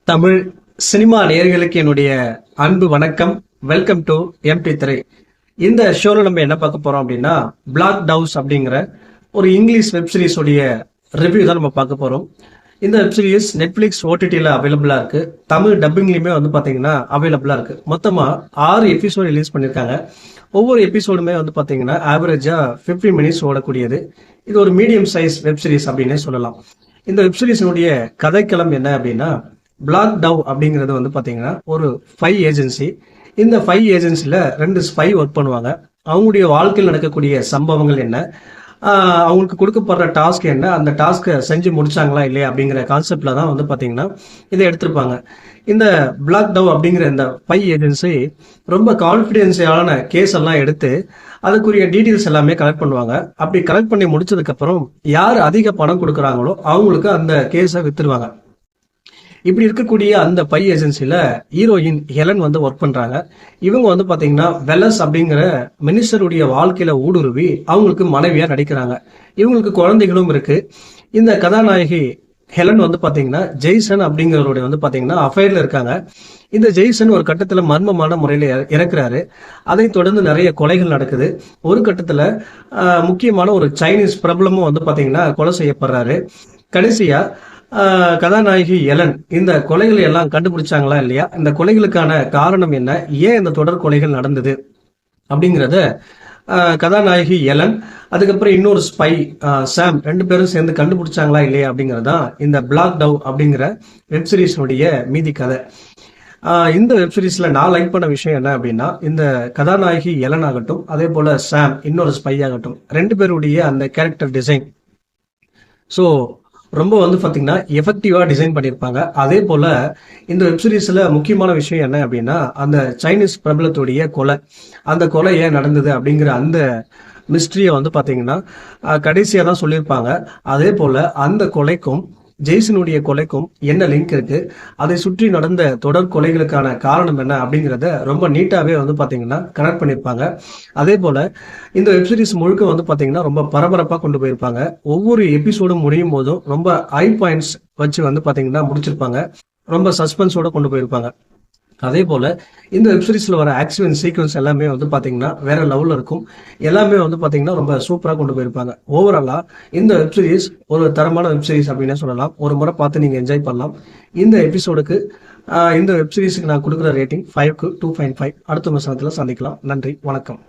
Tamil cinema நேயர்களுக்கு என்னுடைய அன்பு வணக்கம். Welcome to MT three. இந்த ஷோல நம்ம என்ன பார்க்க போறோம் அப்படின்னா, பிளாக் டவுஸ் அப்படிங்கிற ஒரு இங்கிலீஷ் வெப் சீரிஸ் உடைய ரிவ்யூ தான் நம்ம பார்க்க போறோம். இந்த வெப் சீரிஸ் நெட்ஃபிளிக்ஸ் ஓடிடியில் அவைலபிளா இருக்கு. தமிழ் டப்பிங்லயுமே பாத்தீங்கன்னா அவைலபிளா இருக்கு. மொத்தமா 6 எபிசோடு ரிலீஸ் பண்ணிருக்காங்க. ஒவ்வொரு எபிசோடுமே பாத்தீங்கன்னா ஆவரேஜா 15 மினிட்ஸ் ஓடக்கூடியது. இது ஒரு மீடியம் சைஸ் வெப் சீரிஸ் அப்படின்னே சொல்லலாம். இந்த வெப் சீரிஸினுடைய கதைக்களம் என்ன அப்படின்னா, பிளாக் டவ் அப்படிங்கிறது பாத்தீங்கன்னா ஒரு 5 ஏஜென்சி. இந்த 5 ஏஜென்சில 2 ஸ்பை ஒர்க் பண்ணுவாங்க. அவங்களுடைய வாழ்க்கையில் நடக்கக்கூடிய சம்பவங்கள் என்ன, அவங்களுக்கு கொடுக்கப்படுற டாஸ்க் என்ன, அந்த டாஸ்க்கை செஞ்சு முடிச்சாங்களா இல்லையா அப்படிங்கிற கான்செப்ட்ல தான் பாத்தீங்கன்னா இதை எடுத்திருப்பாங்க. இந்த பிளாக் டவ் அப்படிங்கிற இந்த 5 ஏஜென்சி ரொம்ப கான்பிடென்சியலான கேஸ் எல்லாம் எடுத்து அதுக்குரிய டீட்டெயில்ஸ் எல்லாமே கலெக்ட் பண்ணுவாங்க. அப்படி கலெக்ட் பண்ணி முடிச்சதுக்கு அப்புறம் யார் அதிக பணம் கொடுக்குறாங்களோ அவங்களுக்கு அந்த கேஸை வித்துருவாங்க. இப்படி இருக்கக்கூடிய அந்த பை ஏஜென்சில ஹீரோயின் ஹெலன் ஒர்க் பண்றாங்க. இவங்க பாத்தீங்கன்னா வெலஸ் அப்படிங்கிற மினிஸ்டருடைய வாழ்க்கையில ஊடுருவி அவங்களுக்கு மனைவியா நடிக்கிறாங்க. இவங்களுக்கு குழந்தைகளும் இருக்கு. இந்த கதாநாயகி ஹெலன் பாத்தீங்கன்னா ஜெய்சன் அப்படிங்கிறவருடைய பாத்தீங்கன்னா அஃபைர்ல இருக்காங்க. இந்த ஜெய்சன் ஒரு கட்டத்துல மர்மமான முறையில இறக்குறாரு. அதை தொடர்ந்து நிறைய கொலைகள் நடக்குது. ஒரு கட்டத்துல முக்கியமான ஒரு சைனீஸ் பிரபலமும் பாத்தீங்கன்னா கொலை செய்யப்படுறாரு. கடைசியா கதாநாயகி எலன் இந்த கொலைகளை எல்லாம் கண்டுபிடிச்சாங்களா இல்லையா, இந்த கொலைகளுக்கான காரணம் என்ன, ஏன் இந்த தொடர் கொலைகள் நடந்தது அப்படிங்கிறத கதாநாயகி எலன், அதுக்கப்புறம் இன்னொரு ஸ்பை சாம், 2 பேரும் சேர்ந்து கண்டுபிடிச்சாங்களா இல்லையா அப்படிங்கறதான் இந்த பிளாக் டவ் அப்படிங்கிற வெப் சீரிஸினுடைய மீதி கதை. இந்த வெப் சீரிஸ்ல நான் லைக் பண்ண விஷயம் என்ன அப்படின்னா, இந்த கதாநாயகி எலன் ஆகட்டும், அதே போல சாம் இன்னொரு ஸ்பை ஆகட்டும், 2 பேருடைய அந்த கேரக்டர் டிசைன் ஸோ ரொம்ப பாத்தீங்கன்னா எஃபெக்டிவா டிசைன் பண்ணியிருப்பாங்க. அதே போல இந்த வெப் சீரிஸ்ல முக்கியமான விஷயம் என்ன அப்படின்னா, அந்த சைனீஸ் பிரபலத்துடைய கொலை, அந்த கொலை ஏன் நடந்தது அப்படிங்கிற அந்த மிஸ்ட்ரியை பாத்தீங்கன்னா கடைசியா தான் சொல்லியிருப்பாங்க. அதே போல அந்த கொலைக்கும் ஜெய்சனுடைய கொலைக்கும் என்ன லிங்க் இருக்கு, அதை சுற்றி நடந்த தொடர் கொலைகளுக்கான காரணம் என்ன அப்படிங்கிறத ரொம்ப நீட்டாவே பாத்தீங்கன்னா கனெக்ட் பண்ணியிருப்பாங்க. அதே போல இந்த வெப்சீரிஸ் முழுக்க பாத்தீங்கன்னா ரொம்ப பரபரப்பா கொண்டு போயிருப்பாங்க. ஒவ்வொரு எபிசோடும் முடியும் போதும் ரொம்ப ஹை பாயிண்ட்ஸ் வச்சு பாத்தீங்கன்னா முடிச்சிருப்பாங்க. ரொம்ப சஸ்பென்ஸோட கொண்டு போயிருப்பாங்க. அதே போல இந்த வெப்சீரிஸ்ல வர ஆக்ஷன் சீக்வன்ஸ் எல்லாமே பாத்தீங்கன்னா வேற லெவல்ல இருக்கும். எல்லாமே பாத்தீங்கன்னா ரொம்ப சூப்பரா கொண்டு போயிருப்பாங்க. ஓவராலா இந்த வெப்சீரிஸ் ஒரு தரமான வெப்சீரிஸ் அப்படின்னே சொல்லலாம். ஒரு முறை பார்த்து நீங்க என்ஜாய் பண்ணலாம். இந்த எபிசோடுக்கு இந்த வெப்சீரிஸுக்கு நான் கொடுக்குற ரேட்டிங் 5க்கு 2.5. அடுத்த வசனத்துல சந்திக்கலாம். நன்றி, வணக்கம்.